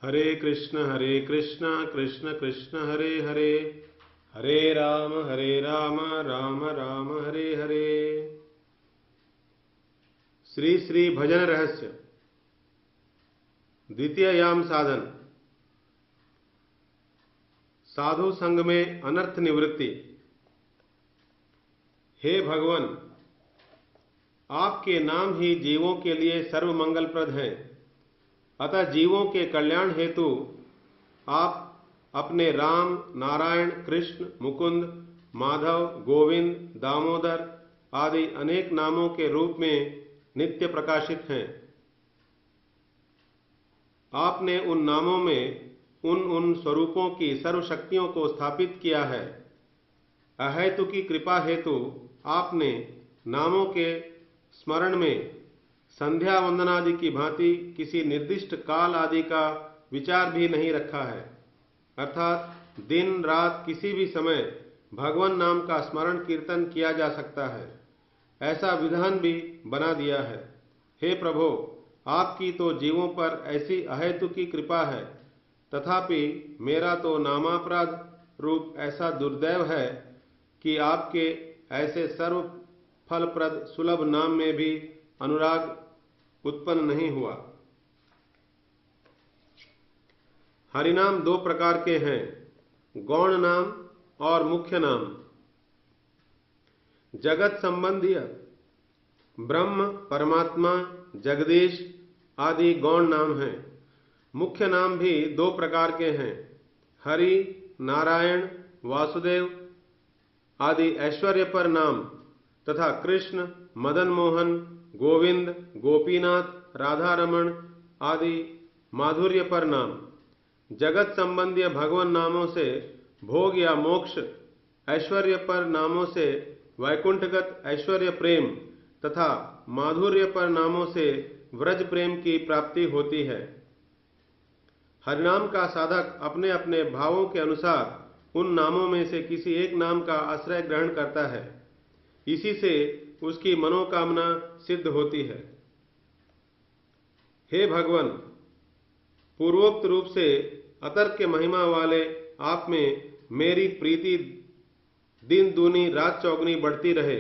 हरे कृष्ण कृष्ण कृष्ण हरे हरे, हरे राम राम राम हरे हरे। श्री श्री भजन रहस्य द्वितीयाम साधन। साधु संग में अनर्थ निवृत्ति। हे भगवान, आपके नाम ही जीवों के लिए सर्व मंगलप्रद हैं, अतः जीवों के कल्याण हेतु आप अपने राम, नारायण, कृष्ण, मुकुंद, माधव, गोविंद, दामोदर आदि अनेक नामों के रूप में नित्य प्रकाशित हैं। आपने उन नामों में उन स्वरूपों की सर्व शक्तियों को स्थापित किया है। अहेतु की कृपा हेतु आपने नामों के स्मरण में संध्या वंदनादि की भांति किसी निर्दिष्ट काल आदि का विचार भी नहीं रखा है, अर्थात दिन रात किसी भी समय भगवान नाम का स्मरण कीर्तन किया जा सकता है, ऐसा विधान भी बना दिया है। हे प्रभो, आपकी तो जीवों पर ऐसी अहेतु की कृपा है, तथापि मेरा तो नामापराध रूप ऐसा दुर्दैव है कि आपके ऐसे सर्व फलप्रद सुलभ नाम में भी अनुराग उत्पन्न नहीं हुआ। हरिनाम दो प्रकार के हैं, गौण नाम और मुख्य नाम। जगत संबंधी ब्रह्म, परमात्मा, जगदीश आदि गौण नाम हैं। मुख्य नाम भी दो प्रकार के हैं, हरि, नारायण, वासुदेव आदि ऐश्वर्यपर नाम तथा कृष्ण, मदन मोहन, गोविंद, गोपीनाथ, राधा रमण आदि माधुर्यपर नाम। जगत संबंधी भगवान नामों से भोग या मोक्ष, ऐश्वर्यपर नामों से वैकुंठगत ऐश्वर्य प्रेम तथा माधुर्यपर नामों से व्रज प्रेम की प्राप्ति होती है। हरिनाम का साधक अपने अपने भावों के अनुसार उन नामों में से किसी एक नाम का आश्रय ग्रहण करता है, इसी से उसकी मनोकामना सिद्ध होती है। हे भगवान, पूर्वोक्त रूप से अतर्क के महिमा वाले आप में मेरी प्रीति दिन दूनी रात चौगनी बढ़ती रहे।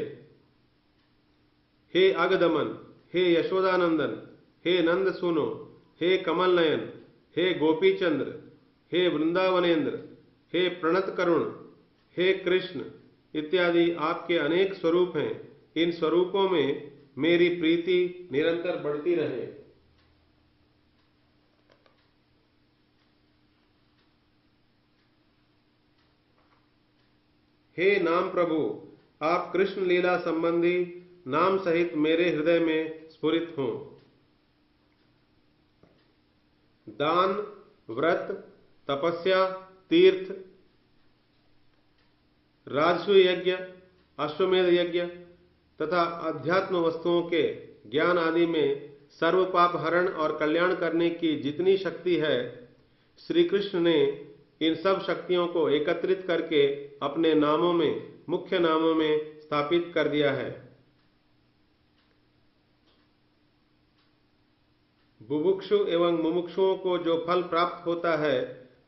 हे अगदमन, हे यशोदानंदन, हे नंद सुनो, हे कमल नयन, हे गोपीचंद्र, हे वृंदावनेन्द्र, हे प्रणत करुण, हे कृष्ण इत्यादि आपके अनेक स्वरूप हैं। इन स्वरूपों में मेरी प्रीति निरंतर बढ़ती रहे। हे नाम प्रभु, आप कृष्ण लीला संबंधी नाम सहित मेरे हृदय में स्फुरित हों। दान, व्रत, तपस्या, तीर्थ, राजसूय यज्ञ, अश्वमेध यज्ञ तथा अध्यात्म वस्तुओं के ज्ञान आदि में सर्व पाप हरण और कल्याण करने की जितनी शक्ति है, श्री कृष्ण ने इन सब शक्तियों को एकत्रित करके अपने नामों में, मुख्य नामों में स्थापित कर दिया है। बुभुक्षु एवं मुमुक्षुओं को जो फल प्राप्त होता है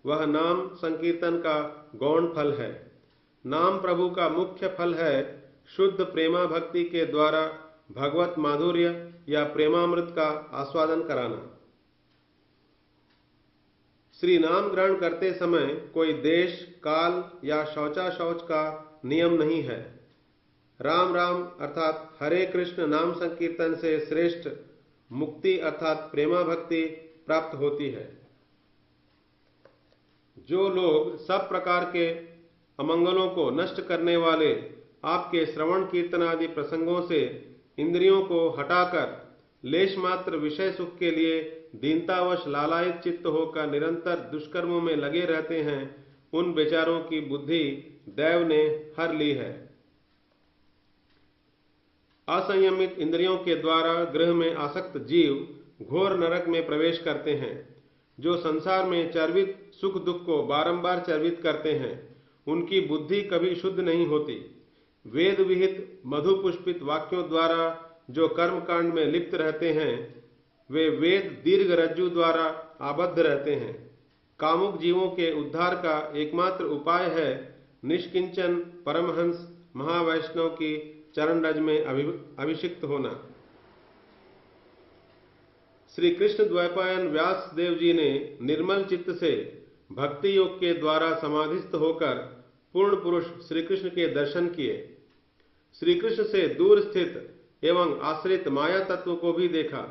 वह नाम संकीर्तन का गौण फल है। नाम प्रभु का मुख्य फल है शुद्ध प्रेमा भक्ति के द्वारा भगवत माधुर्य या प्रेमामृत का आस्वादन कराना। श्री नाम ग्रहण करते समय कोई देश, काल या शौच का नियम नहीं है। राम राम अर्थात हरे कृष्ण नाम संकीर्तन से श्रेष्ठ मुक्ति अर्थात प्रेमा भक्ति प्राप्त होती है। जो लोग सब प्रकार के अमंगलों को नष्ट करने वाले आपके श्रवण कीर्तन आदि प्रसंगों से इंद्रियों को हटाकर लेश मात्र विषय सुख के लिए दीनतावश लालायित चित्त होकर निरंतर दुष्कर्मों में लगे रहते हैं, उन बेचारों की बुद्धि दैव ने हर ली है। असंयमित इंद्रियों के द्वारा गृह में आसक्त जीव घोर नरक में प्रवेश करते हैं। जो संसार में चर्वित सुख दुख को बारंबार चर्वित करते हैं, उनकी बुद्धि कभी शुद्ध नहीं होती। वेद विहित मधु पुष्पित वाक्यों द्वारा जो कर्मकांड में लिप्त रहते हैं, वे वेद दीर्घ रज्जु द्वारा आबद्ध रहते हैं। कामुक जीवों के उद्धार का एकमात्र उपाय है निष्किंचन परमहंस महावैष्णव की चरण रज में अभिषिक्त होना। श्री कृष्ण द्वैपायन व्यास देव जी ने निर्मल चित्त से भक्ति योग के द्वारा समाधिस्थ होकर पूर्ण पुरुष श्री कृष्ण के दर्शन किए। श्री कृष्ण से दूर स्थित एवं आश्रित माया तत्व को भी देखा।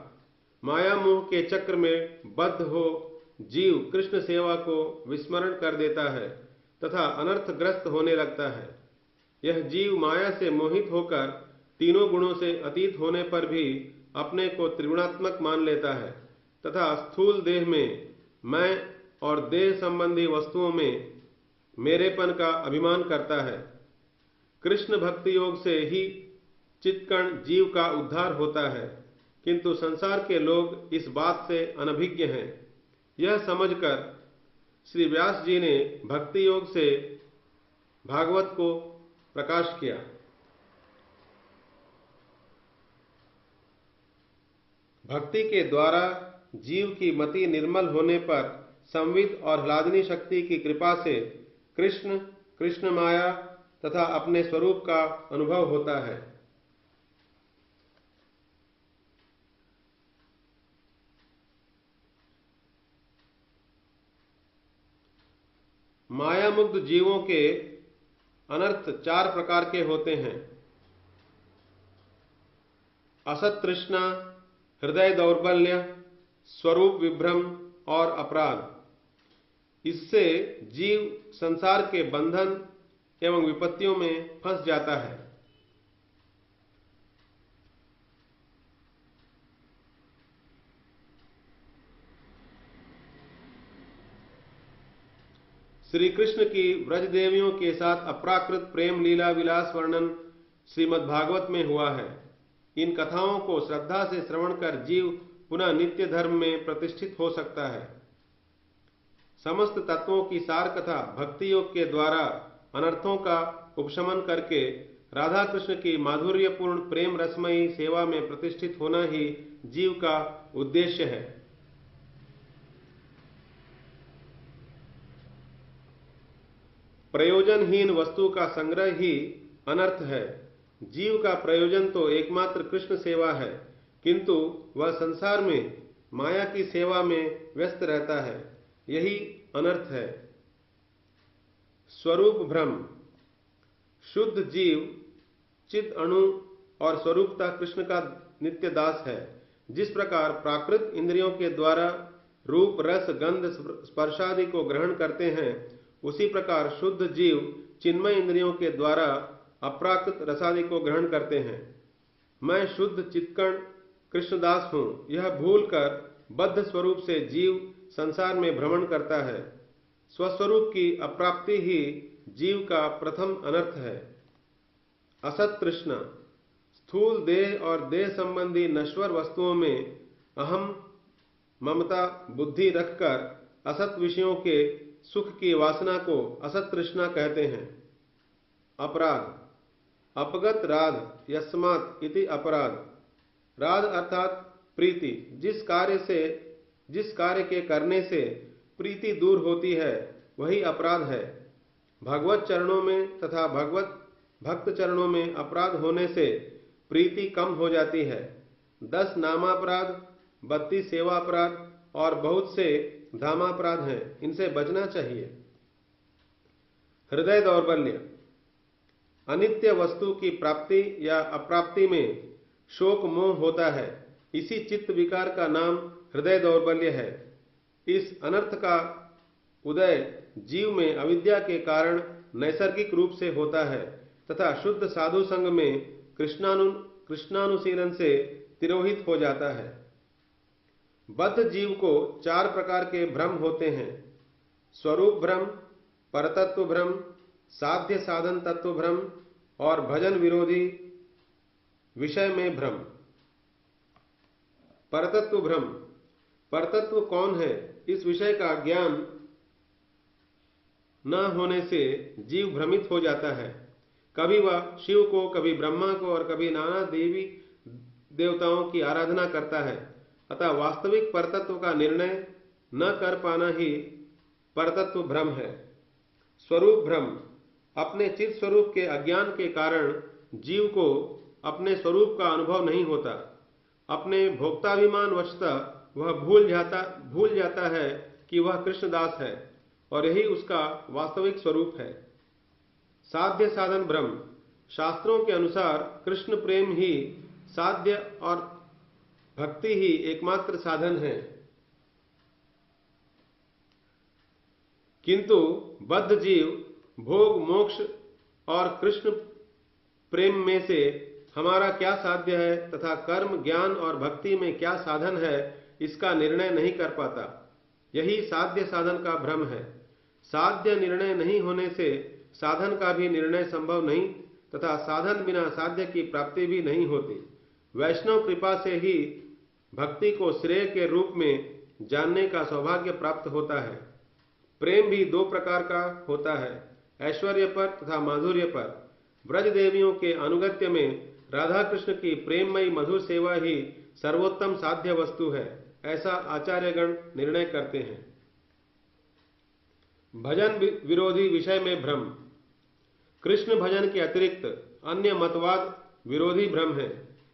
माया मोह के चक्र में बद्ध हो जीव कृष्ण सेवा को विस्मरण कर देता है तथा अनर्थग्रस्त होने लगता है। यह जीव माया से मोहित होकर तीनों गुणों से अतीत होने पर भी अपने को त्रिगुणात्मक मान लेता है तथा स्थूल देह में मैं और देह संबंधी वस्तुओं में मेरेपन का अभिमान करता है। कृष्ण भक्ति योग से ही चित्कण जीव का उद्धार होता है, किंतु संसार के लोग इस बात से अनभिज्ञ हैं। यह समझकर श्री व्यास जी ने भक्ति योग से भागवत को प्रकाश किया। भक्ति के द्वारा जीव की मति निर्मल होने पर संवित और ह्लादिनी शक्ति की कृपा से कृष्ण, कृष्ण माया तथा अपने स्वरूप का अनुभव होता है। माया मुक्त जीवों के अनर्थ 4 प्रकार के होते हैं: असत तृष्णा, हृदय दौर्बल्य, स्वरूप विभ्रम और अपराध। इससे जीव संसार के बंधन एवं विपत्तियों में फंस जाता है। श्री कृष्ण की व्रज देवियों के साथ अप्राकृत प्रेम लीला विलास वर्णन श्रीमद् भागवत में हुआ है। इन कथाओं को श्रद्धा से श्रवण कर जीव पुनः नित्य धर्म में प्रतिष्ठित हो सकता है। समस्त तत्वों की सार कथा भक्ति योग के द्वारा अनर्थों का उपशमन करके राधा कृष्ण की माधुर्यपूर्ण प्रेम रसमयी सेवा में प्रतिष्ठित होना ही जीव का उद्देश्य है। प्रयोजनहीन वस्तु का संग्रह ही अनर्थ है। जीव का प्रयोजन तो एकमात्र कृष्ण सेवा है, किंतु वह संसार में माया की सेवा में व्यस्त रहता है, यही अनर्थ है। स्वरूप भ्रम। शुद्ध जीव चिद अणु और स्वरूपता कृष्ण का नित्य दास है। जिस प्रकार प्राकृत इंद्रियों के द्वारा रूप रस गंध स्पर्शादि को ग्रहण करते हैं, उसी प्रकार शुद्ध जीव चिन्मय इंद्रियों के द्वारा अप्राकृत रसादि को ग्रहण करते हैं। मैं शुद्ध चित्कण कृष्णदास हूं, यह भूलकर बद्ध स्वरूप से जीव संसार में भ्रमण करता है। स्वस्वरूप की अप्राप्ति ही जीव का प्रथम अनर्थ है। असत तृष्णा। स्थूल देह और देह संबंधी नश्वर वस्तुओं में अहम ममता बुद्धि रखकर असत विषयों के सुख की वासना को असत तृष्णा कहते हैं। अपराध। अपगत राध यस्मात् इति अपराध। राध अर्थात प्रीति। जिस कार्य के करने से प्रीति दूर होती है वही अपराध है। भगवत चरणों में तथा भगवत भक्त चरणों में अपराध होने से प्रीति कम हो जाती है। 10 नामापराध, 32 सेवापराध और बहुत से धामापराध हैं, इनसे बचना चाहिए। हृदय दौर्बल्य। अनित्य वस्तु की प्राप्ति या अप्राप्ति में शोक मोह होता है। इसी चित्त विकार का नाम हृदय दौर्बल्य है। इस अनर्थ का उदय जीव में अविद्या के कारण नैसर्गिक रूप से होता है तथा शुद्ध साधु संग में कृष्णानुशीलन से तिरोहित हो जाता है। बद्ध जीव को 4 प्रकार के भ्रम होते हैं: स्वरूप भ्रम, परतत्व भ्रम, साध्य साधन तत्व भ्रम और भजन विरोधी विषय में भ्रम। परतत्व भ्रम। परतत्व कौन है, इस विषय का ज्ञान न होने से जीव भ्रमित हो जाता है। कभी वह शिव को, कभी ब्रह्मा को और कभी नाना देवी देवताओं की आराधना करता है। अतः वास्तविक परतत्व का निर्णय न कर पाना ही परतत्व भ्रम है। स्वरूप भ्रम, अपने चित स्वरूप के अज्ञान के कारण जीव को अपने स्वरूप का अनुभव नहीं होता। अपने भोक्ताभिमान वशतः वह भूल जाता है कि वह कृष्णदास है और यही उसका वास्तविक स्वरूप है। साध्य साधन भ्रम, शास्त्रों के अनुसार कृष्ण प्रेम ही साध्य और भक्ति ही एकमात्र साधन है, किंतु बद्ध जीव भोग मोक्ष और कृष्ण प्रेम में से हमारा क्या साध्य है तथा कर्म ज्ञान और भक्ति में क्या साधन है, इसका निर्णय नहीं कर पाता। यही साध्य साधन का भ्रम है। साध्य निर्णय नहीं होने से साधन का भी निर्णय संभव नहीं तथा साधन बिना साध्य की प्राप्ति भी नहीं होती। वैष्णव कृपा से ही भक्ति को श्रेय के रूप में जानने का सौभाग्य प्राप्त होता है। प्रेम भी दो प्रकार का होता है, ऐश्वर्य पर तथा माधुर्य पर। ब्रज देवियों के अनुगत्य में राधा कृष्ण की प्रेममयी मधुर सेवा ही सर्वोत्तम साध्य वस्तु है, ऐसा आचार्यगण निर्णय करते हैं। भजन विरोधी विषय में भ्रम, कृष्ण भजन के अतिरिक्त अन्य मतवाद विरोधी भ्रम है।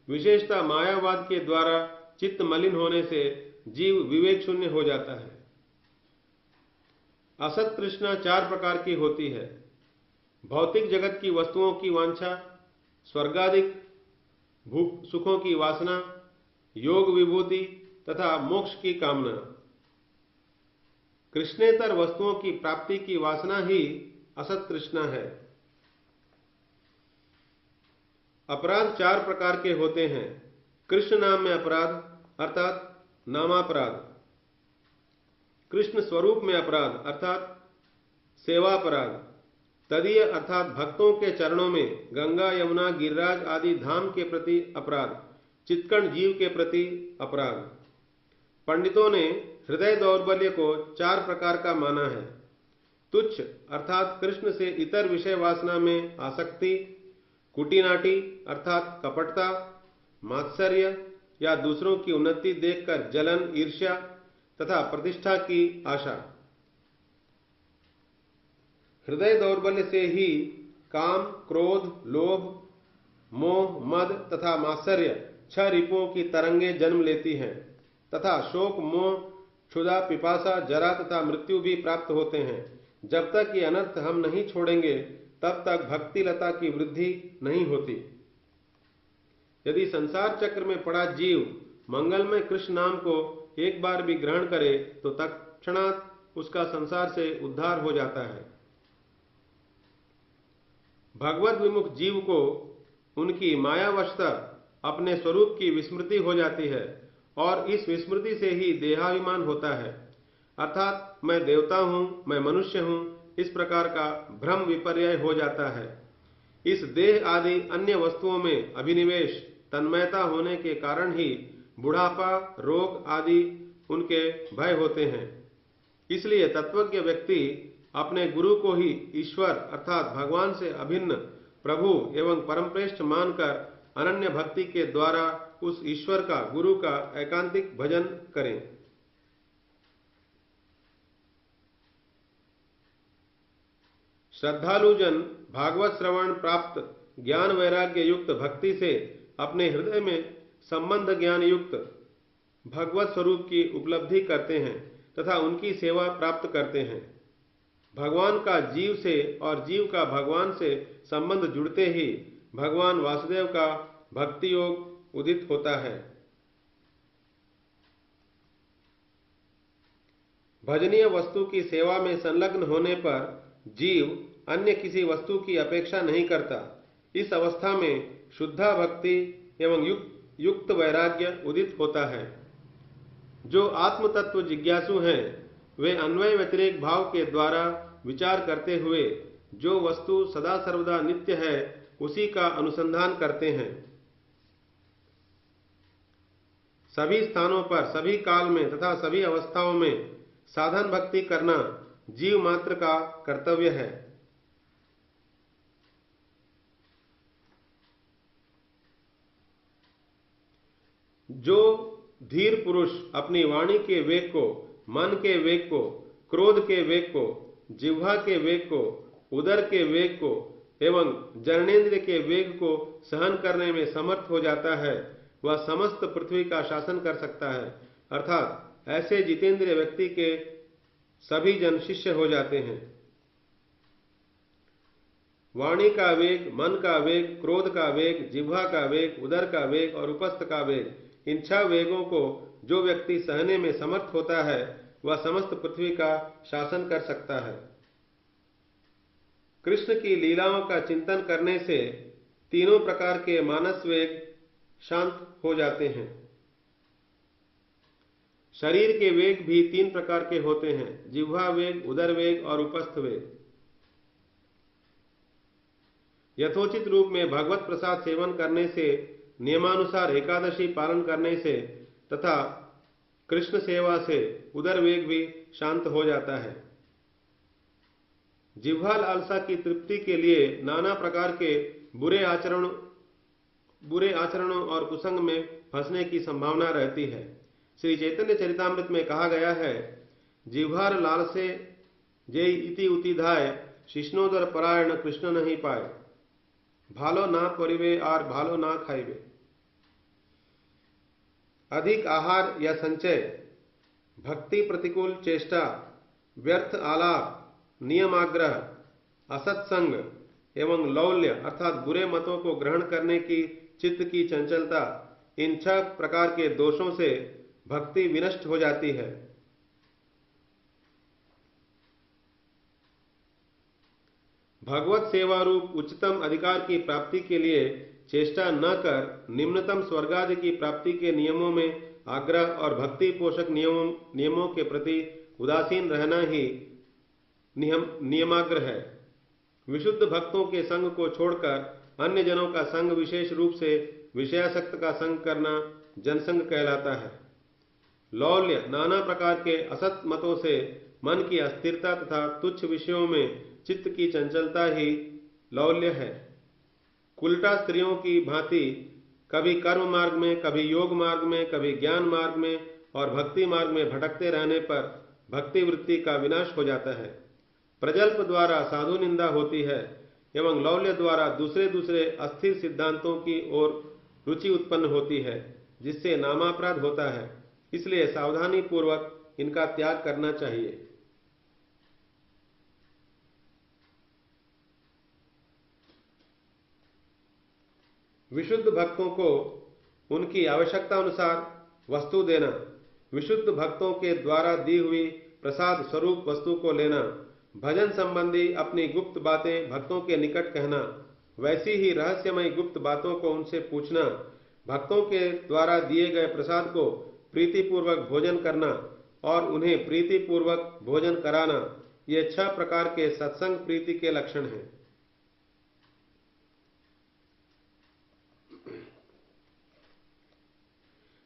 विशेषतः मायावाद के द्वारा चित्त मलिन होने से जीव विवेक शून्य हो जाता है। असत तृष्णा चार प्रकार की होती है, भौतिक जगत की वस्तुओं की वांछा, स्वर्गादिक भूख सुखों की वासना, योग विभूति तथा मोक्ष की कामना। कृष्णेतर वस्तुओं की प्राप्ति की वासना ही असत तृष्णा है। अपराध चार प्रकार के होते हैं, कृष्ण नाम में अपराध अर्थात नामापराध, कृष्ण स्वरूप में अपराध अर्थात सेवापराध, तदीय अर्थात भक्तों के चरणों में गंगा यमुना गिरिराज आदि धाम के प्रति अपराध, चित्कण जीव के प्रति अपराध। पंडितों ने हृदय दौर्बल्य को चार प्रकार का माना है, तुच्छ अर्थात कृष्ण से इतर विषय वासना में आसक्ति, कुटिनाटी अर्थात कपटता, मात्सर्य या दूसरों की उन्नति देखकर जलन ईर्ष्या तथा प्रतिष्ठा की आशा। हृदय दौर्बल्य से ही काम क्रोध लोभ मोह मद तथा मात्सर्य छह रिपुओं की तरंगे जन्म लेती हैं तथा शोक मोह क्षुधा पिपासा जरा तथा मृत्यु भी प्राप्त होते हैं। जब तक ये अनर्थ हम नहीं छोड़ेंगे तब तक भक्ति लता की वृद्धि नहीं होती। यदि संसार चक्र में पड़ा जीव मंगलमय कृष्ण नाम को एक बार भी ग्रहण करे तो तत्क्षणात् उसका संसार से उद्धार हो जाता है। भगवत विमुख जीव को उनकी मायावशतः अपने स्वरूप की विस्मृति हो जाती है और इस विस्मृति से ही देहाभिमान होता है, अर्थात मैं देवता हूं, मैं मनुष्य हूं, इस प्रकार का भ्रम विपर्यय हो जाता है। इस देह आदि अन्य वस्तुओं में अभिनिवेश तन्मयता होने के कारण ही बुढ़ापा रोग आदि उनके भय होते हैं। इसलिए तत्वज्ञ व्यक्ति अपने गुरु को ही ईश्वर अर्थात भगवान से अभिन्न प्रभु एवं परमश्रेष्ठ मानकर अनन्य भक्ति के द्वारा उस ईश्वर का गुरु का एकांतिक भजन करें। श्रद्धालुजन भागवत श्रवण प्राप्त ज्ञान वैराग्य युक्त भक्ति से अपने हृदय में संबंध ज्ञान युक्त भगवत स्वरूप की उपलब्धि करते हैं तथा उनकी सेवा प्राप्त करते हैं। भगवान का जीव से और जीव का भगवान से संबंध जुड़ते ही भगवान वासुदेव का भक्ति योग उदित होता है। भजनीय वस्तु की सेवा में संलग्न होने पर जीव अन्य किसी वस्तु की अपेक्षा नहीं करता। इस अवस्था में शुद्धा भक्ति एवं युक्त वैराग्य उदित होता है। जो आत्म तत्व जिज्ञासु हैं वे अन्वय व्यतिरेक भाव के द्वारा विचार करते हुए जो वस्तु सदा सर्वदा नित्य है उसी का अनुसंधान करते हैं। सभी स्थानों पर सभी काल में तथा सभी अवस्थाओं में साधन भक्ति करना जीव मात्र का कर्तव्य है। जो धीर पुरुष अपनी वाणी के वेग को, मन के वेग को, क्रोध के वेग को, जिह्वा के वेग को, उदर के वेग को एवं जननेन्द्रिय के वेग को सहन करने में समर्थ हो जाता है, वह समस्त पृथ्वी का शासन कर सकता है। अर्थात ऐसे जितेंद्रिय व्यक्ति के सभी जन शिष्य हो जाते हैं। वाणी का वेग, मन का वेग, क्रोध का वेग, जिह्वा का वेग, उदर का वेग और उपस्थ का वेग, इन 6 वेगों को जो व्यक्ति सहने में समर्थ होता है वह समस्त पृथ्वी का शासन कर सकता है। कृष्ण की लीलाओं का चिंतन करने से तीनों प्रकार के मानस वेग शांत हो जाते हैं। शरीर के वेग भी 3 प्रकार के होते हैं, जिह्वा वेग, उदर वेग और उपस्थ वेग। यथोचित रूप में भगवत प्रसाद सेवन करने से, नियमानुसार एकादशी पालन करने से तथा कृष्ण सेवा से उदर वेग भी शांत हो जाता है। जिह्वा लालसा की तृप्ति के लिए नाना प्रकार के बुरे आचरणों और कुसंग में फंसने की संभावना रहती है। श्री चैतन्य चरितामृत में कहा गया है, जिह्वार लालसे जय इति उतिधाय शिष्णोदर परायण कृष्ण नहीं पाए, भालो ना परिवे और भालो ना खाइबे। अधिक आहार या संचय, भक्ति प्रतिकूल चेष्टा, व्यर्थ आलाप, नियमाग्रह, असत्संग एवं लौल्य अर्थात बुरे मतों को ग्रहण करने की चित्त की चंचलता, इन 6 प्रकार के दोषों से भक्ति विनष्ट हो जाती है। भगवत सेवा रूप उच्चतम अधिकार की प्राप्ति के लिए चेष्टा न कर निम्नतम स्वर्गादि की प्राप्ति के नियमों में आग्रह और भक्ति पोषक नियमों के प्रति उदासीन रहना ही नियमाग्रह है। विशुद्ध भक्तों के संग को छोड़कर अन्य जनों का संग, विशेष रूप से विषयासक्त का संग करना जनसंग कहलाता है। लौल्य, नाना प्रकार के असत मतों से मन की अस्थिरता तथा तुच्छ विषयों में चित्त की चंचलता ही लौल्य है। कुलटा स्त्रियों की भांति कभी कर्म मार्ग में, कभी योग मार्ग में, कभी ज्ञान मार्ग में और भक्ति मार्ग में भटकते रहने पर भक्ति वृत्ति का विनाश हो जाता है। प्रजल्प द्वारा साधु निंदा होती है एवं लौल्य द्वारा दूसरे अस्थिर सिद्धांतों की ओर रुचि उत्पन्न होती है, जिससे नामापराध होता है। इसलिए सावधानी पूर्वक इनका त्याग करना चाहिए। विशुद्ध भक्तों को उनकी आवश्यकता अनुसार वस्तु देना, विशुद्ध भक्तों के द्वारा दी हुई प्रसाद स्वरूप वस्तु को लेना, भजन संबंधी अपनी गुप्त बातें भक्तों के निकट कहना, वैसी ही रहस्यमय गुप्त बातों को उनसे पूछना, भक्तों के द्वारा दिए गए प्रसाद को प्रीतिपूर्वक भोजन करना और उन्हें प्रीतिपूर्वक भोजन कराना, ये 6 प्रकार के सत्संग प्रीति के लक्षण हैं।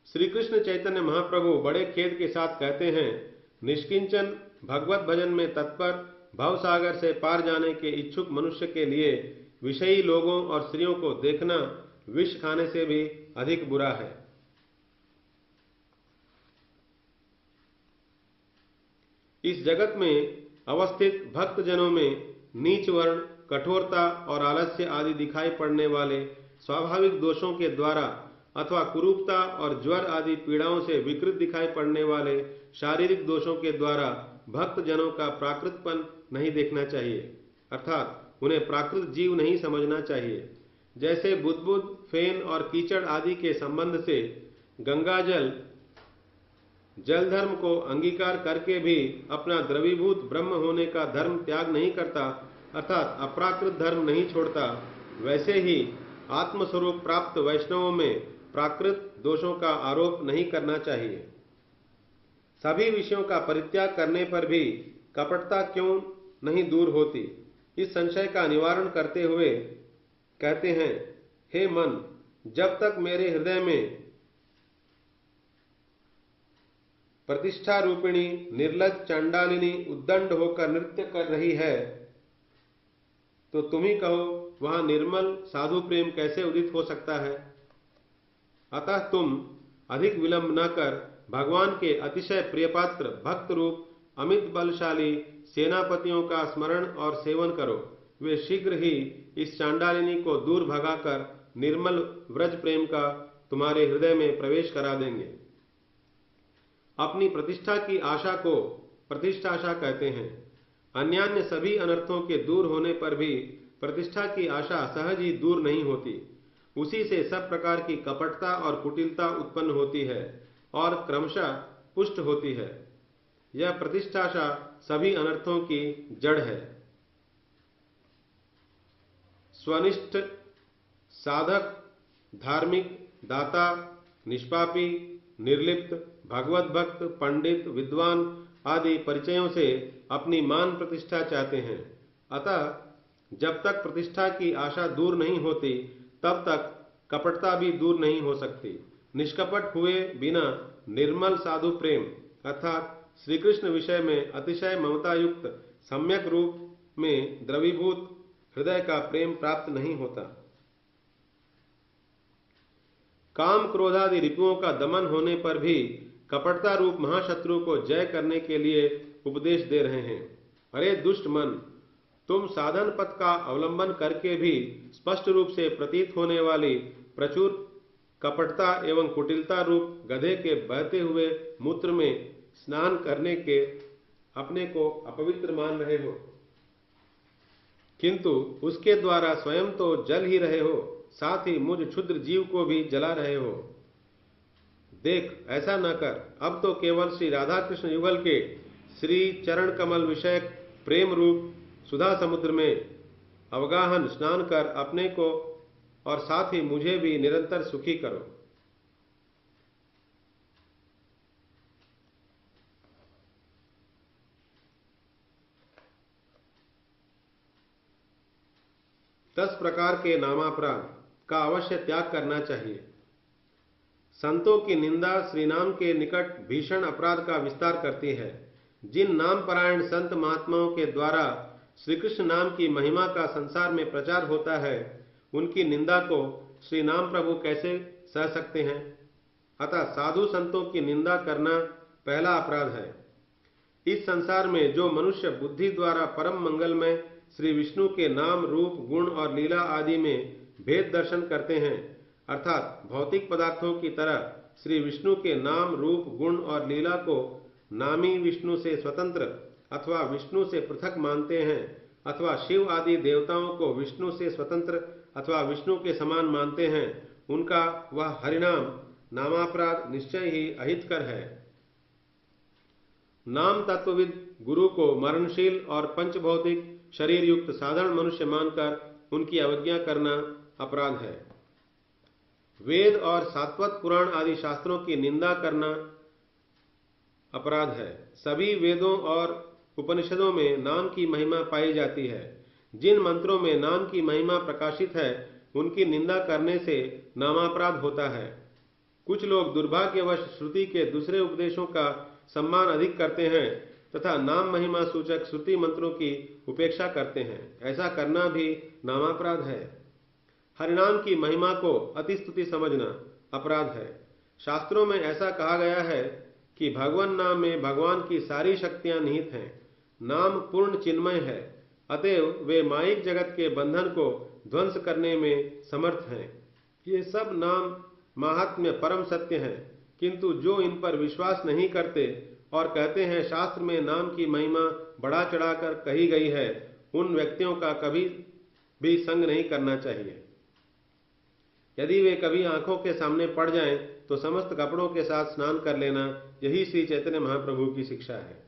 श्री कृष्ण चैतन्य महाप्रभु बड़े खेद के साथ कहते हैं, निष्किंचन भगवत भजन में तत्पर भवसागर से पार जाने के इच्छुक मनुष्य के लिए विषयी लोगों और स्त्रियों को देखना विष खाने से भी अधिक बुरा है। इस जगत में अवस्थित भक्त जनों में नीच वर्ण, कठोरता और आलस्य आदि दिखाई पड़ने वाले स्वाभाविक दोषों के द्वारा अथवा कुरूपता और ज्वर आदि पीड़ाओं से विकृत दिखाई पड़ने वाले शारीरिक दोषों के द्वारा भक्त जनों का प्राकृतपन नहीं देखना चाहिए, अर्थात उन्हें प्राकृत जीव नहीं समझना चाहिए। जैसे बुदबुद, फेन और कीचड़ आदि के संबंध से गंगाजल जल धर्म को अंगीकार करके भी अपना द्रवीभूत ब्रह्म होने का धर्म त्याग नहीं करता, अर्थात अप्राकृत धर्म नहीं छोड़ता, वैसे ही आत्मस्वरूप प्राप्त वैष्णवों में प्राकृत दोषों का आरोप नहीं करना चाहिए। सभी विषयों का परित्याग करने पर भी कपटता क्यों नहीं दूर होती, इस संशय का निवारण करते हुए कहते हैं, हे मन, जब तक मेरे हृदय में प्रतिष्ठा रूपिणी निर्लज चांडालिनी उद्दंड होकर नृत्य कर रही है, तो तुम ही कहो वहां निर्मल साधु प्रेम कैसे उदित हो सकता है। अतः तुम अधिक विलंब न कर भगवान के अतिशय प्रियपात्र भक्त रूप अमित बलशाली सेनापतियों का स्मरण और सेवन करो। वे शीघ्र ही इस चांडालिनी को दूर भगाकर निर्मल व्रज प्रेम का तुम्हारे हृदय में प्रवेश करा देंगे। अपनी प्रतिष्ठा की आशा को प्रतिष्ठाशा कहते हैं। अन्यान्य सभी अनर्थों के दूर होने पर भी प्रतिष्ठा की आशा सहज ही दूर नहीं होती। उसी से सब प्रकार की कपटता और कुटिलता उत्पन्न होती है और क्रमशः पुष्ट होती है। यह प्रतिष्ठाशा सभी अनर्थों की जड़ है। स्वनिष्ठ साधक, धार्मिक, दाता, निष्पापी, निर्लिप्त, भगवत भक्त, पंडित, विद्वान आदि परिचयों से अपनी मान प्रतिष्ठा चाहते हैं। अतः जब तक प्रतिष्ठा की आशा दूर नहीं होती तब तक कपटता भी दूर नहीं हो सकती। निष्कपट हुए बिना निर्मल साधु प्रेम अर्थात श्री कृष्ण विषय में अतिशय ममता युक्त सम्यक रूप में द्रवीभूत हृदय का प्रेम प्राप्त नहीं होता। काम क्रोधादि रिपुओं का दमन होने पर भी कपटता रूप महाशत्रु को जय करने के लिए उपदेश दे रहे हैं। अरे दुष्ट मन, तुम साधन पथ का अवलंबन करके भी स्पष्ट रूप से प्रतीत होने वाली प्रचुर कपटता एवं कुटिलता रूप गधे के बहते हुए मूत्र में स्नान करने के अपने को अपवित्र मान रहे हो, किंतु उसके द्वारा स्वयं तो जल ही रहे हो, साथ ही मुझ क्षुद्र जीव को भी जला रहे हो। देख, ऐसा न कर। अब तो केवल श्री राधा कृष्ण युगल के श्री चरण कमल विषयक प्रेम रूप सुधा समुद्र में अवगाहन स्नान कर अपने को और साथ ही मुझे भी निरंतर सुखी करो। दस प्रकार के नामापराध का अवश्य त्याग करना चाहिए। संतों की निंदा श्री नाम के निकट भीषण अपराध का विस्तार करती है। जिन नाम परायण संत महात्माओं के द्वारा श्री कृष्ण नाम की महिमा का संसार में प्रचार होता है, उनकी निंदा को श्री नाम प्रभु कैसे सह सकते हैं। अतः साधु संतों की निंदा करना पहला अपराध है। इस संसार में जो मनुष्य बुद्धि द्वारा परम मंगलमय श्री विष्णु के नाम, रूप, गुण और लीला आदि में भेद दर्शन करते हैं, अर्थात भौतिक पदार्थों की तरह श्री विष्णु के नाम, रूप, गुण और लीला को नामी विष्णु से स्वतंत्र अथवा विष्णु से पृथक मानते हैं, अथवा शिव आदि देवताओं को विष्णु से स्वतंत्र अथवा विष्णु के समान मानते हैं, उनका वह हरिनाम नामापराध निश्चय ही अहितकर है। नाम तत्वविद गुरु को मरणशील और पंचभौतिक शरीर युक्त साधारण मनुष्य मानकर उनकी अवज्ञा करना अपराध है। वेद और सात्वत पुराण आदि शास्त्रों की निंदा करना अपराध है। सभी वेदों और उपनिषदों में नाम की महिमा पाई जाती है। जिन मंत्रों में नाम की महिमा प्रकाशित है, उनकी निंदा करने से नामापराध होता है। कुछ लोग दुर्भाग्यवश श्रुति के दूसरे उपदेशों का सम्मान अधिक करते हैं तथा नाम महिमा सूचक श्रुति मंत्रों की उपेक्षा करते हैं। ऐसा करना भी नामापराध है। हरिनाम की महिमा को अतिस्तुति समझना अपराध है। शास्त्रों में ऐसा कहा गया है कि भगवान नाम में भगवान की सारी शक्तियां निहित हैं। नाम पूर्ण चिन्मय है, अतएव वे मायिक जगत के बंधन को ध्वंस करने में समर्थ हैं। ये सब नाम महात्म्य परम सत्य हैं, किंतु जो इन पर विश्वास नहीं करते और कहते हैं शास्त्र में नाम की महिमा बढ़ा चढ़ाकर कही गई है, उन व्यक्तियों का कभी भी संग नहीं करना चाहिए। यदि वे कभी आंखों के सामने पड़ जाएं, तो समस्त कपड़ों के साथ स्नान कर लेना, यही श्री चैतन्य महाप्रभु की शिक्षा है।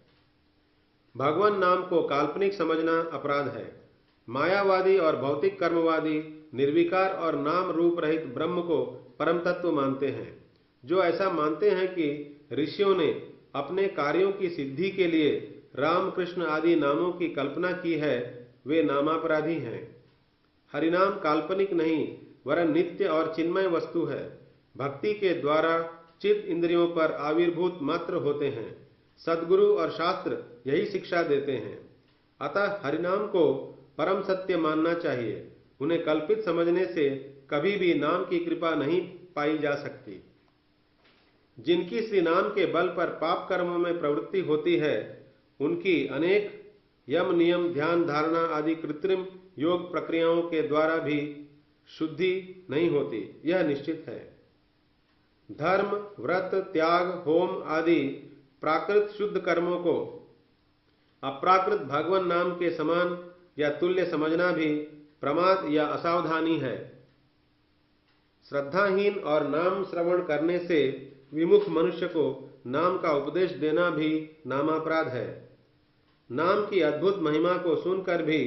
भगवान नाम को काल्पनिक समझना अपराध है। मायावादी और भौतिक कर्मवादी निर्विकार और नाम रूप रहित ब्रह्म को परम तत्व मानते हैं। जो ऐसा मानते हैं कि ऋषियों ने अपने कार्यों की सिद्धि के लिए राम, कृष्ण आदि नामों की कल्पना की है, वे नामापराधी हैं। हरिनाम काल्पनिक नहीं वरन नित्य और चिन्मय वस्तु है। भक्ति के द्वारा चित्त इंद्रियों पर आविर्भूत मात्र होते हैं। सद्गुरु और शास्त्र यही शिक्षा देते हैं। अतः हरिनाम को परम सत्य मानना चाहिए। उन्हें कल्पित समझने से कभी भी नाम की कृपा नहीं पाई जा सकती। जिनकी श्री नाम के बल पर पाप कर्मों में प्रवृत्ति होती है, उनकी अनेक यम नियम ध्यान धारणा आदि कृत्रिम योग प्रक्रियाओं के द्वारा भी शुद्धि नहीं होती, यह निश्चित है। धर्म, व्रत, त्याग, होम आदि प्राकृत शुद्ध कर्मों को अप्राकृत भगवान नाम के समान या तुल्य समझना भी प्रमाद या असावधानी है। श्रद्धाहीन और नाम श्रवण करने से विमुख मनुष्य को नाम का उपदेश देना भी नामापराध है। नाम की अद्भुत महिमा को सुनकर भी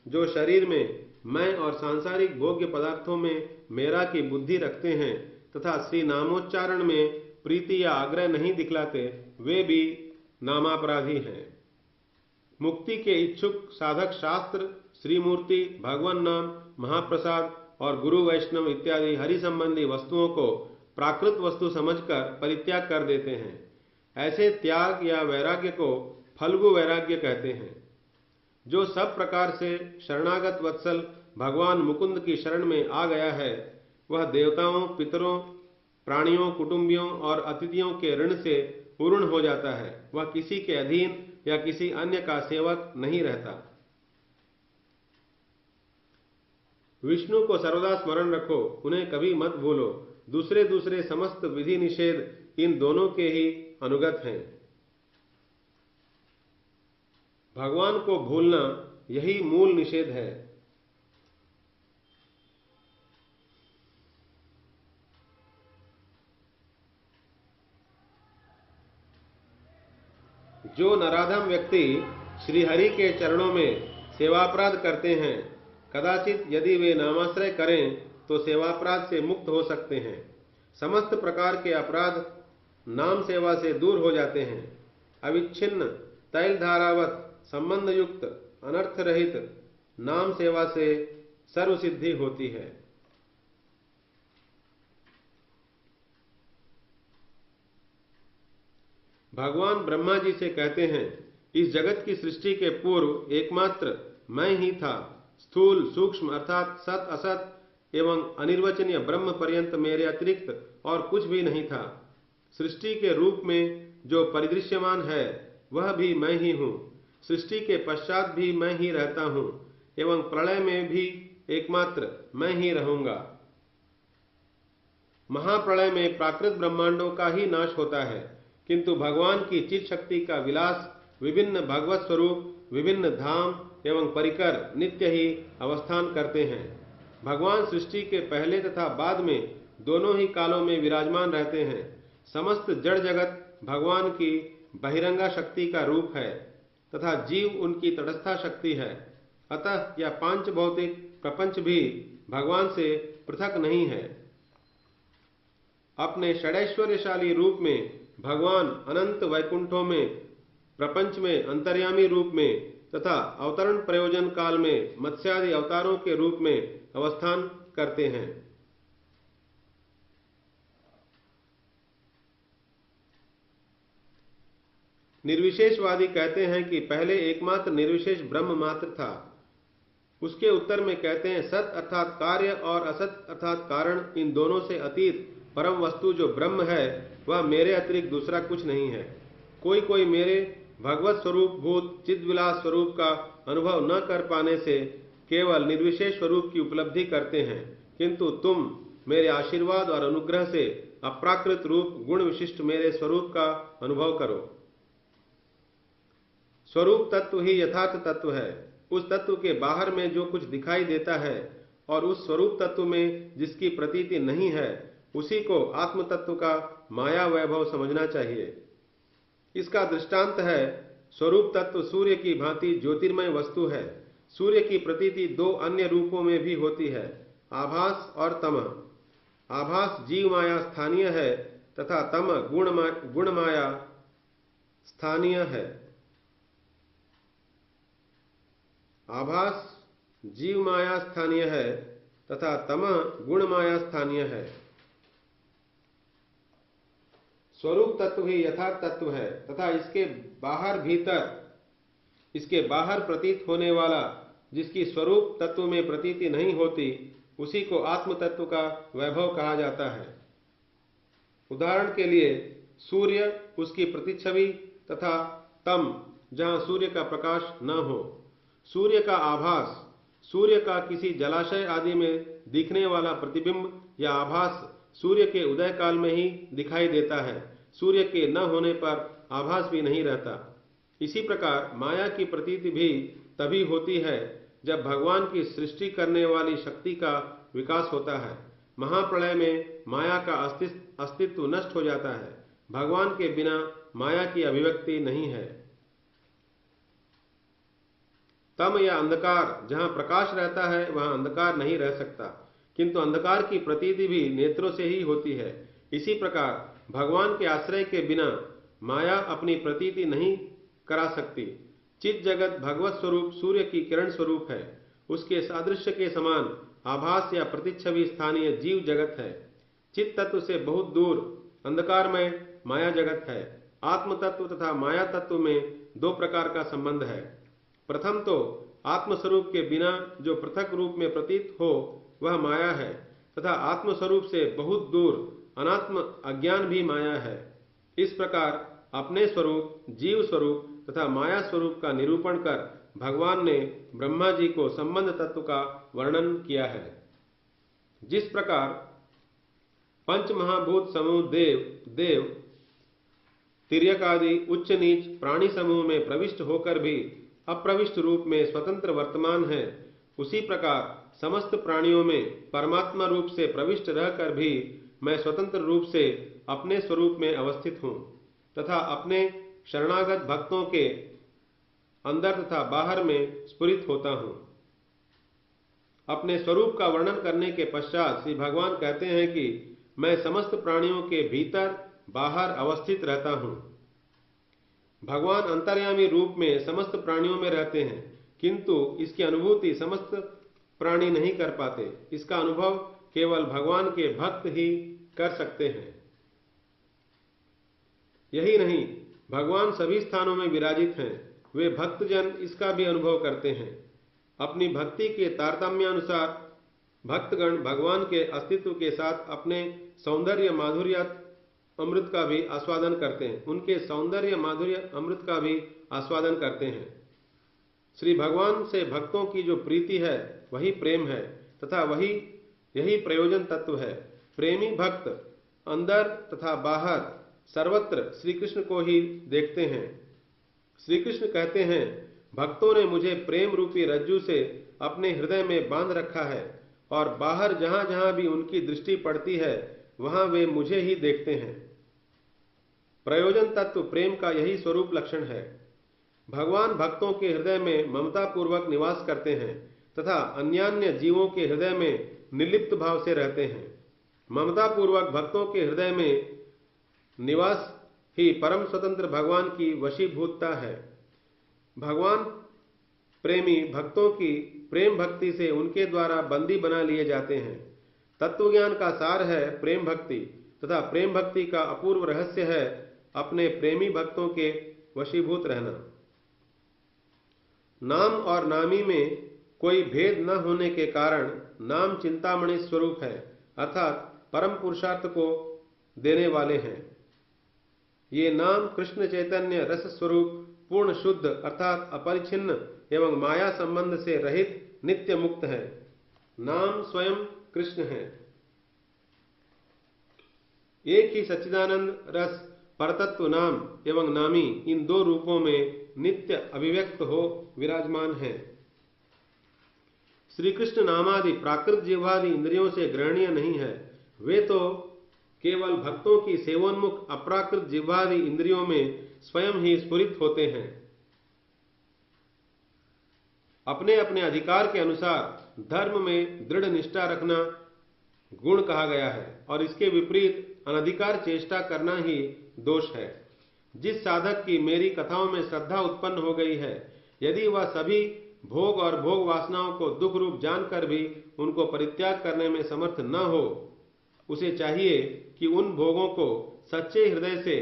जो शरीर में मैं और सांसारिक भोग्य पदार्थों में मेरा की बुद्धि रखते हैं तथा श्री नामोच्चारण में प्रीति या आग्रह नहीं दिखलाते, वे भी नामापराधी हैं। मुक्ति के इच्छुक साधक शास्त्र, श्रीमूर्ति, भगवान नाम, महाप्रसाद और गुरु वैष्णव इत्यादि हरि संबंधी वस्तुओं को प्राकृत वस्तु समझकर परित्याग कर देते हैं। ऐसे त्याग या वैराग्य को फल्गु वैराग्य कहते हैं। जो सब प्रकार से शरणागत वत्सल भगवान मुकुंद की शरण में आ गया है, वह देवताओं, पितरों, प्राणियों, कुटुंबियों और अतिथियों के ऋण से पूर्ण हो जाता है। वह किसी के अधीन या किसी अन्य का सेवक नहीं रहता। विष्णु को सर्वदा स्मरण रखो, उन्हें कभी मत भूलो। दूसरे समस्त विधि निषेध इन दोनों के ही अनुगत हैं। भगवान को भूलना यही मूल निषेध है। जो नराधम व्यक्ति श्रीहरि के चरणों में सेवापराध करते हैं, कदाचित यदि वे नामाश्रय करें तो सेवापराध से मुक्त हो सकते हैं। समस्त प्रकार के अपराध नाम सेवा से दूर हो जाते हैं। अविच्छिन्न तैल धारावत संबंध युक्त अनर्थ रहित नाम सेवा से सर्व सिद्धि होती है। भगवान ब्रह्मा जी से कहते हैं, इस जगत की सृष्टि के पूर्व एकमात्र मैं ही था। स्थूल सूक्ष्म अर्थात सत असत एवं अनिर्वचनीय ब्रह्म पर्यंत मेरे अतिरिक्त और कुछ भी नहीं था। सृष्टि के रूप में जो परिदृश्यमान है वह भी मैं ही हूँ। सृष्टि के पश्चात भी मैं ही रहता हूँ एवं प्रलय में भी एकमात्र मैं ही रहूंगा। महाप्रलय में प्राकृत ब्रह्मांडों का ही नाश होता है, किंतु भगवान की चित शक्ति का विलास, विभिन्न भगवत स्वरूप, विभिन्न धाम एवं परिकर नित्य ही अवस्थान करते हैं। भगवान सृष्टि के पहले तथा बाद में दोनों ही कालों में विराजमान रहते हैं। समस्त जड़ जगत भगवान की बहिरंगा शक्ति का रूप है तथा जीव उनकी तटस्था शक्ति है। अतः यह पांच भौतिक प्रपंच भी भगवान से पृथक नहीं है। अपने षडैश्वर्यशाली रूप में भगवान अनंत वैकुंठों में, प्रपंच में अंतर्यामी रूप में तथा अवतरण प्रयोजन काल में मत्स्यादि अवतारों के रूप में अवस्थान करते हैं। निर्विशेषवादी कहते हैं कि पहले एकमात्र निर्विशेष ब्रह्म मात्र था। उसके उत्तर में कहते हैं, सत अर्थात कार्य और असत अर्थात कारण, इन दोनों से अतीत परम वस्तु जो ब्रह्म है वह मेरे अतिरिक्त दूसरा कुछ नहीं है। कोई मेरे भगवत स्वरूप भूत चिद्विलास स्वरूप का अनुभव न कर पाने से केवल निर्विशेष स्वरूप की उपलब्धि करते हैं, किंतु तुम मेरे आशीर्वाद और अनुग्रह से अप्राकृत रूप गुण विशिष्ट मेरे स्वरूप का अनुभव करो। स्वरूप तत्व ही यथार्थ तत्व है। उस तत्व के बाहर में जो कुछ दिखाई देता है और उस स्वरूप तत्व में जिसकी प्रतीति नहीं है, उसी को आत्म तत्व का माया वैभव समझना चाहिए। इसका दृष्टांत है, स्वरूप तत्व सूर्य की भांति ज्योतिर्मय वस्तु है। सूर्य की प्रतीति दो अन्य रूपों में भी होती है, आभास और तम। आभास जीव माया स्थानीय है तथा तम गुण माया स्थानीय है। आभास जीव माया स्थानीय है तथा तम गुण माया स्थानीय है। स्वरूप तत्व ही यथार्थ तत्व है तथा इसके बाहर प्रतीत होने वाला जिसकी स्वरूप तत्व में प्रतीति नहीं होती, उसी को आत्म तत्व का वैभव कहा जाता है। उदाहरण के लिए सूर्य, उसकी प्रतिच्छवि, तथा तम, जहां सूर्य का प्रकाश न हो। सूर्य का आभास, सूर्य का किसी जलाशय आदि में दिखने वाला प्रतिबिंब या आभास सूर्य के उदय काल में ही दिखाई देता है, सूर्य के न होने पर आभास भी नहीं रहता। इसी प्रकार माया की प्रतीति भी तभी होती है जब भगवान की सृष्टि करने वाली शक्ति का विकास होता है। महाप्रलय में माया का अस्तित्व नष्ट हो जाता है। भगवान के बिना माया की अभिव्यक्ति नहीं है। तम या अंधकार, जहां प्रकाश रहता है वहां अंधकार नहीं रह सकता, किंतु अंधकार की प्रतीति भी नेत्रों से ही होती है। इसी प्रकार भगवान के आश्रय के बिना माया अपनी प्रतीति नहीं करा सकती। चित जगत भगवत स्वरूप सूर्य की किरण स्वरूप है। उसके सादृश्य के समान आभास या प्रतिच्छवि स्थानीय जीव जगत है। चित तत्व से बहुत दूर अंधकार में माया जगत है। आत्म तत्व तथा माया तत्व में दो प्रकार का संबंध है। प्रथम तो आत्मस्वरूप के बिना जो पृथक रूप में प्रतीत हो वह माया है, तथा आत्मस्वरूप से बहुत दूर अनात्म अज्ञान भी माया है। इस प्रकार अपने स्वरूप, जीव स्वरूप तथा माया स्वरूप का निरूपण कर भगवान ने ब्रह्मा जी को संबंध तत्व का वर्णन किया है। जिस प्रकार पंच महाभूत समूह देव तिर्यक आदि उच्च नीच प्राणी समूह में प्रविष्ट होकर भी अप्रविष्ट रूप में स्वतंत्र वर्तमान है, उसी प्रकार समस्त प्राणियों में परमात्मा रूप से प्रविष्ट रहकर भी मैं स्वतंत्र रूप से अपने स्वरूप में अवस्थित हूं तथा अपने शरणागत भक्तों के अंदर तथा बाहर में स्फुरित होता हूं। अपने स्वरूप का वर्णन करने के पश्चात श्री भगवान कहते हैं कि मैं समस्त प्राणियों के भीतर बाहर अवस्थित रहता हूं। भगवान अंतर्यामी रूप में समस्त प्राणियों में रहते हैं, किंतु इसकी अनुभूति समस्त प्राणी नहीं कर पाते। इसका अनुभव केवल भगवान के भक्त ही कर सकते हैं। यही नहीं, भगवान सभी स्थानों में विराजित हैं। वे भक्तजन इसका भी अनुभव करते हैं। अपनी भक्ति के तारतम्यानुसार भक्तगण भगवान के अस्तित्व के साथ अपने सौंदर्य माधुर्य अमृत का भी आस्वादन करते हैं। उनके सौंदर्य माधुर्य अमृत का भी आस्वादन करते हैं। श्री भगवान से भक्तों की जो प्रीति है वही प्रेम है तथा यही प्रयोजन तत्व है। प्रेमी भक्त अंदर तथा बाहर सर्वत्र श्री कृष्ण को ही देखते हैं। श्री कृष्ण कहते हैं, भक्तों ने मुझे प्रेम रूपी रज्जू से अपने हृदय में बांध रखा है और बाहर जहां जहां भी उनकी दृष्टि पड़ती है वहां वे मुझे ही देखते हैं। प्रयोजन तत्व प्रेम का यही स्वरूप लक्षण है। भगवान भक्तों के हृदय में ममता पूर्वक निवास करते हैं तथा अन्यान्य जीवों के हृदय में निर्लिप्त भाव से रहते हैं। ममता पूर्वक भक्तों के हृदय में निवास ही परम स्वतंत्र भगवान की वशीभूतता है। भगवान प्रेमी भक्तों की प्रेम भक्ति से उनके द्वारा बंदी बना लिए जाते हैं। तत्वज्ञान का सार है प्रेम भक्ति तथा प्रेम भक्ति का अपूर्व रहस्य है अपने प्रेमी भक्तों के वशीभूत रहना। नाम और नामी में कोई भेद न होने के कारण नाम चिंतामणि स्वरूप है, अर्थात परम पुरुषार्थ को देने वाले हैं। ये नाम कृष्ण चैतन्य रस स्वरूप पूर्ण शुद्ध अर्थात अपरिच्छिन्न एवं माया संबंध से रहित नित्य मुक्त है। नाम स्वयं कृष्ण है। एक ही सच्चिदानंद रस परतत्व नाम एवं नामी इन दो रूपों में नित्य अभिव्यक्त हो विराजमान है। श्री कृष्ण नामादि प्राकृत जिह्वादि इंद्रियों से ग्रहणीय नहीं है। वे तो केवल भक्तों की सेवोन्मुख अप्राकृत जिह्वादि इंद्रियों में स्वयं ही स्फुरित होते हैं। अपने अपने अधिकार के अनुसार धर्म में दृढ़ निष्ठा रखना गुण कहा गया है और इसके विपरीत अनधिकार चेष्टा करना ही दोष है। जिस साधक की मेरी कथाओं में श्रद्धा उत्पन्न हो गई है, यदि वह सभी भोग और भोग वासनाओं को दुख रूप जानकर भी उनको परित्याग करने में समर्थ न हो, उसे चाहिए कि उन भोगों को सच्चे हृदय से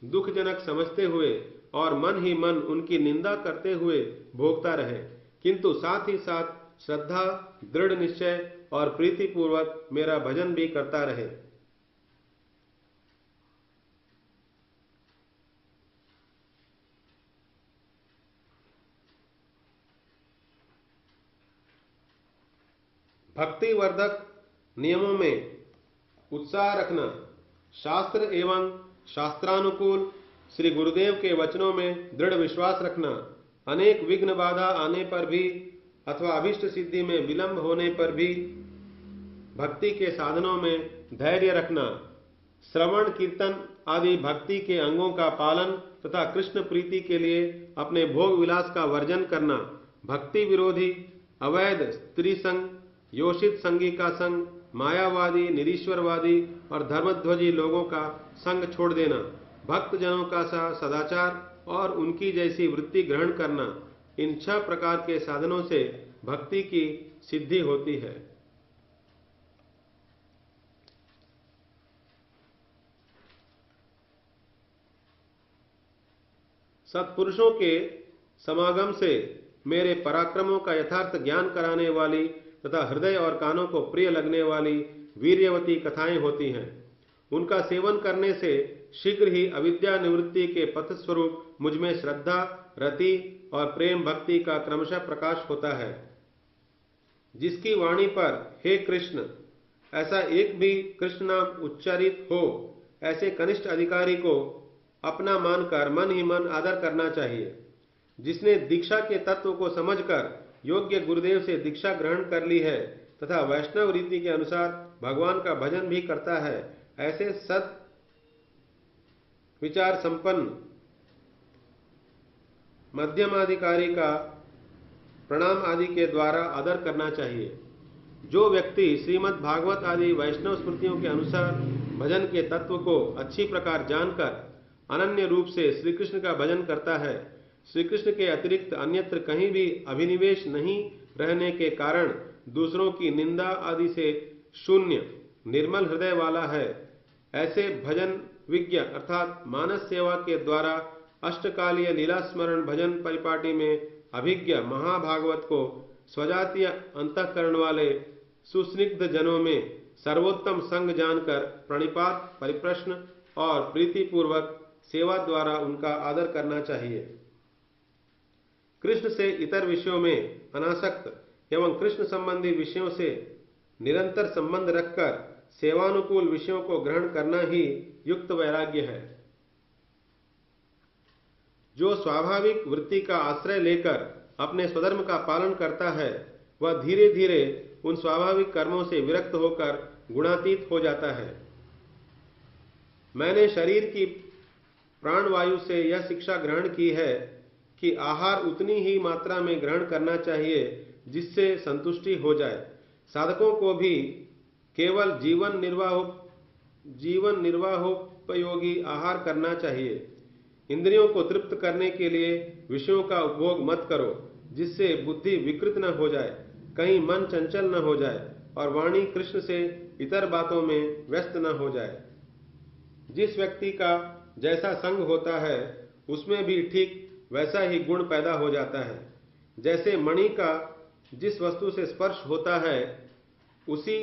दुखजनक समझते हुए और मन ही मन उनकी निंदा करते हुए भोगता रहे, किंतु साथ ही साथ श्रद्धा, दृढ़ निश्चय और प्रीतिपूर्वक मेरा भजन भी करता रहे। भक्ति वर्धक नियमों में उत्साह रखना, शास्त्र एवं शास्त्रानुकूल श्री गुरुदेव के वचनों में दृढ़ विश्वास रखना, अनेक विघ्न बाधा आने पर भी अथवा अभिष्ट सिद्धि में विलंब होने पर भी भक्ति के साधनों में धैर्य रखना, श्रवण कीर्तन आदि भक्ति के अंगों का पालन तथा कृष्ण प्रीति के लिए अपने भोग विलास का वर्जन करना, भक्ति विरोधी अवैध स्त्री संग, योषित संगी का संग, मायावादी, निरीश्वरवादी और धर्मध्वजी लोगों का संग छोड़ देना, भक्त जनों का सदाचार और उनकी जैसी वृत्ति ग्रहण करना, इन 6 प्रकार के साधनों से भक्ति की सिद्धि होती है। सत्पुरुषों के समागम से मेरे पराक्रमों का यथार्थ ज्ञान कराने वाली तथा हृदय और कानों को प्रिय लगने वाली वीर्यवती कथाएं होती हैं। उनका सेवन करने से शीघ्र ही अविद्या निवृत्ति के पथ स्वरूप मुझमें श्रद्धा, रति और प्रेम भक्ति का क्रमशः प्रकाश होता है। जिसकी वाणी पर हे कृष्ण ऐसा एक भी कृष्ण नाम उच्चारित हो, ऐसे कनिष्ठ अधिकारी को अपना मानकर मन ही मन आदर करना चाहिए। जिसने दीक्षा के तत्व को समझकर योग्य गुरुदेव से दीक्षा ग्रहण कर ली है तथा वैष्णव रीति के अनुसार भगवान का भजन भी करता है, ऐसे सत विचार संपन्न मध्यमाधिकारी का प्रणाम आदि के द्वारा आदर करना चाहिए। जो व्यक्ति श्रीमद् भागवत आदि वैष्णव स्मृतियों के अनुसार भजन के तत्व को अच्छी प्रकार जानकर अनन्य रूप से श्री कृष्ण का भजन करता है, श्री कृष्ण के अतिरिक्त अन्यत्र कहीं भी अभिनिवेश नहीं रहने के कारण दूसरों की निंदा आदि से शून्य निर्मल हृदय वाला है, ऐसे भजन विज्ञ अर्थात मानस सेवा के द्वारा अष्टकालीय लीला स्मरण भजन परिपाटी में अभिज्ञ महाभागवत को स्वजातीय अंतःकरण वाले सुस्निग्ध जनों में सर्वोत्तम संग जानकर प्रणिपात, परिप्रश्न और प्रीतिपूर्वक सेवा द्वारा उनका आदर करना चाहिए। कृष्ण से इतर विषयों में अनासक्त एवं कृष्ण संबंधी विषयों से निरंतर संबंध रखकर सेवानुकूल विषयों को ग्रहण करना ही युक्त वैराग्य है। जो स्वाभाविक वृत्ति का आश्रय लेकर अपने स्वधर्म का पालन करता है, वह धीरे धीरे उन स्वाभाविक कर्मों से विरक्त होकर गुणातीत हो जाता है। मैंने शरीर की प्राणवायु से यह शिक्षा ग्रहण की है कि आहार उतनी ही मात्रा में ग्रहण करना चाहिए जिससे संतुष्टि हो जाए। साधकों को भी केवल जीवन निर्वाहोपयोगी आहार करना चाहिए। इंद्रियों को तृप्त करने के लिए विषयों का उपभोग मत करो, जिससे बुद्धि विकृत न हो जाए, कहीं मन चंचल न हो जाए और वाणी कृष्ण से इतर बातों में व्यस्त न हो जाए। जिस व्यक्ति का जैसा संग होता है उसमें भी ठीक वैसा ही गुण पैदा हो जाता है। जैसे मणि का जिस वस्तु से स्पर्श होता है उसी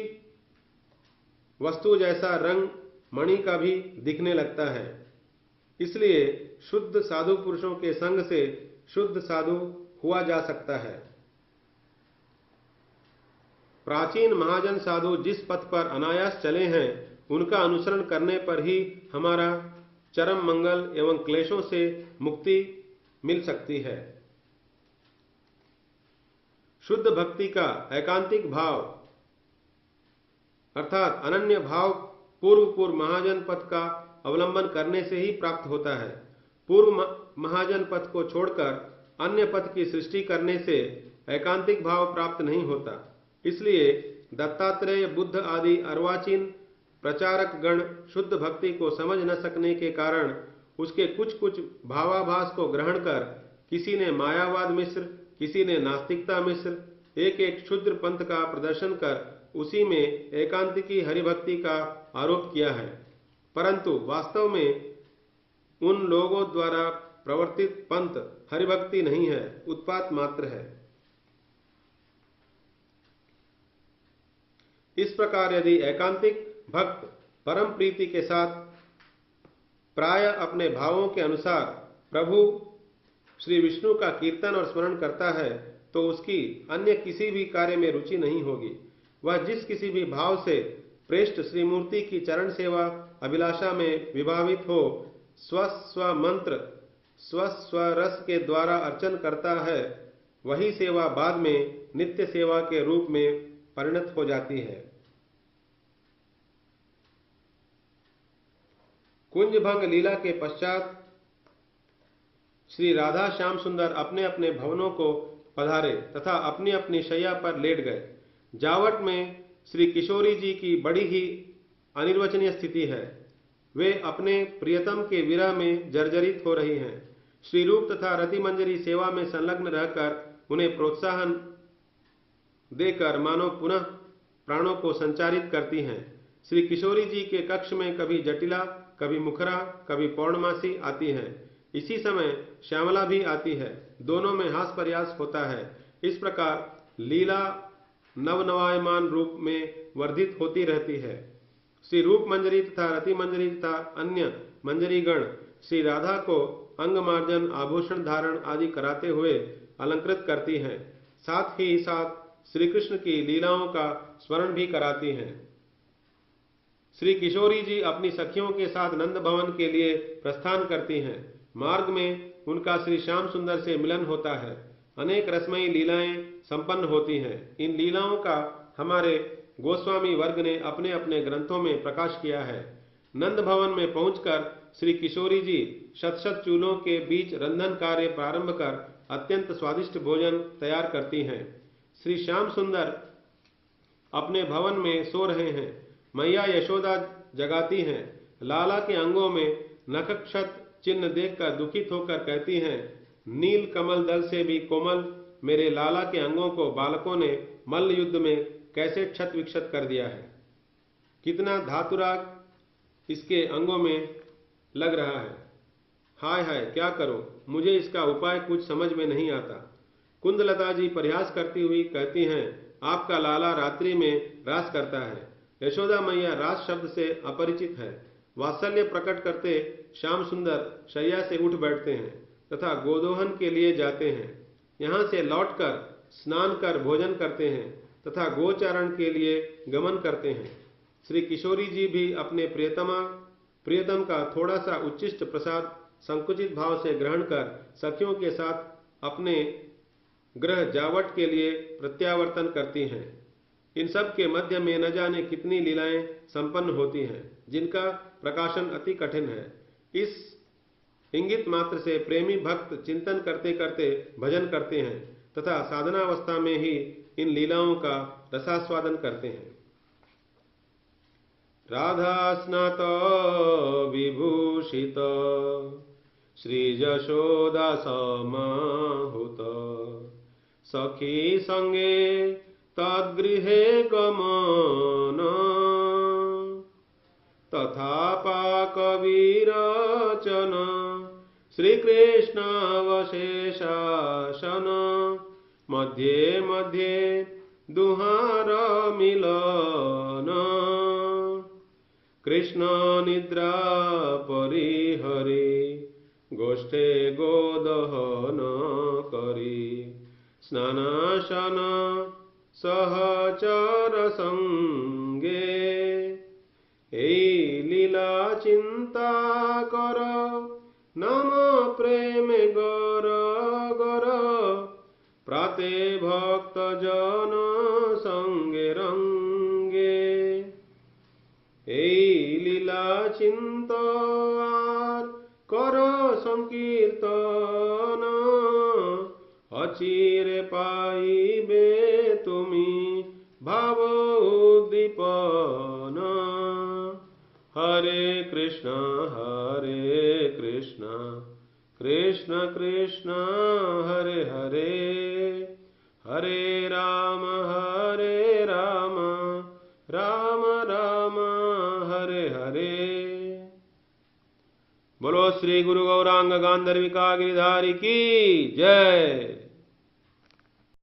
वस्तु जैसा रंग मणि का भी दिखने लगता है। इसलिए शुद्ध साधु पुरुषों के संग से शुद्ध साधु हुआ जा सकता है। प्राचीन महाजन साधु जिस पथ पर अनायास चले हैं उनका अनुसरण करने पर ही हमारा चरम मंगल एवं क्लेशों से मुक्ति मिल सकती है। शुद्ध भक्ति का एकांतिक भाव अर्थात अनन्य भाव पूर्व महाजन पथ का अवलंबन करने से ही प्राप्त होता है। पूर्व महाजन पथ को छोड़कर अन्य पथ की सृष्टि करने से एकांतिक भाव प्राप्त नहीं होता। इसलिए दत्तात्रेय, बुद्ध आदि अर्वाचीन प्रचारक गण शुद्ध भक्ति को समझ न सकने के कारण उसके कुछ भावाभास को ग्रहण कर किसी ने मायावाद मिश्र, किसी ने नास्तिकता मिश्र, एक एक क्षुद्र पंथ का प्रदर्शन कर उसी में एकांतिकी हरिभक्ति का आरोप किया है। परंतु वास्तव में उन लोगों द्वारा प्रवर्तित पंथ हरिभक्ति नहीं है, उत्पात मात्र है। इस प्रकार यदि एकांतिक भक्त परम प्रीति के साथ प्राय अपने भावों के अनुसार प्रभु श्री विष्णु का कीर्तन और स्मरण करता है तो उसकी अन्य किसी भी कार्य में रुचि नहीं होगी। वह जिस किसी भी भाव से प्रेष्ठ श्रीमूर्ति की चरण सेवा अभिलाषा में विभावित हो स्वस्व मंत्र स्वस्व रस के द्वारा अर्चन करता है, वही सेवा बाद में नित्य सेवा के रूप में परिणत हो जाती है। कुंजभंग लीला के पश्चात श्री राधा श्याम सुंदर अपने अपने भवनों को पधारे तथा अपनी अपनी शैया पर लेट गए। जावट में श्री किशोरी जी की बड़ी ही अनिर्वचनीय स्थिति है। वे अपने प्रियतम के विरह में जर्जरित हो रही हैं। श्री रूप तथा रति मंजरी सेवा में संलग्न रहकर उन्हें प्रोत्साहन देकर मानो पुनः प्राणों को संचारित करती हैं। श्री किशोरी जी के कक्ष में कभी जटिला, कभी मुखरा, कभी पौर्णमासी आती हैं। इसी समय श्यामला भी आती है। दोनों में हास प्रयास होता है। इस प्रकार लीला नवनवायमान रूप में वर्धित होती रहती है। श्री रूप मंजरी तथा रति मंजरी तथा अन्य मंजरीगण श्री राधा को अंगमार्जन, आभूषण धारण आदि कराते हुए अलंकृत करती हैं। साथ ही साथ श्री कृष्ण की लीलाओं का स्मरण भी कराती हैं। श्री किशोरी जी अपनी सखियों के साथ नंद भवन के लिए प्रस्थान करती हैं। मार्ग में उनका श्री श्याम सुंदर से मिलन होता है। अनेक रसमयी लीलाएं संपन्न होती हैं। इन लीलाओं का हमारे गोस्वामी वर्ग ने अपने अपने ग्रंथों में प्रकाश किया है। नंद भवन में पहुंचकर श्री किशोरी जी शत शत चूल्हों के बीच रंधन कार्य प्रारंभ कर अत्यंत स्वादिष्ट भोजन तैयार करती हैं। श्री श्याम सुंदर अपने भवन में सो रहे हैं। मैया यशोदा जगाती हैं। लाला के अंगों में नखक्षत चिन्ह देखकर दुखित होकर कहती हैं, नील कमल दल से भी कोमल मेरे लाला के अंगों को बालकों ने मल्ल युद्ध में कैसे क्षत विक्षत कर दिया है। कितना धातुराग इसके अंगों में लग रहा है। हाय हाय, क्या करूं, मुझे इसका उपाय कुछ समझ में नहीं आता। कुंदलता जी परिहास करती हुई कहती हैं, आपका लाला रात्रि में रास करता है। यशोदा मैया रास शब्द से अपरिचित है। वात्सल्य प्रकट करते श्याम सुंदर शैया से उठ बैठते हैं तथा गोदोहन के लिए जाते हैं। यहाँ से लौटकर स्नान कर भोजन करते हैं तथा गोचारण के लिए गमन करते हैं। श्री किशोरी जी भी अपने प्रियतम का थोड़ा सा उच्चिष्ट प्रसाद संकुचित भाव से ग्रहण कर सखियों के साथ अपने गृह जावट के लिए प्रत्यावर्तन करती हैं। इन सब के मध्य में न जाने कितनी लीलाएं संपन्न होती हैं, जिनका प्रकाशन अति कठिन है। इस इंगित मात्र से प्रेमी भक्त चिंतन करते करते भजन करते हैं तथा साधनावस्था में ही इन लीलाओं का रसास्वादन करते हैं। राधा स्नात विभूषित श्री यशोदा समाहुत सखी संगे तद्गृहे गमन तथा पाकवीरचन श्रीकृष्ण वशेषासन मध्ये मध्ये दुहार मिलन कृष्ण निद्रा परिहरी गोष्ठे गोदहन करी स्नानासन सहचर संगे এই লীলা চিন্তা কর নাম প্রেম গর গর প্রাতে ভক্ত জন সঙ্গে রঙ্গে এই লীলা চিন্তা আর কর সংকীর্তন অচিরে পাইবে তুমি ভাব উদ্দীপন हरे कृष्ण कृष्ण कृष्ण हरे हरे हरे राम राम राम हरे हरे। बोलो श्री गुरु गौरांग गांधर्विका गिरिधारी की जय।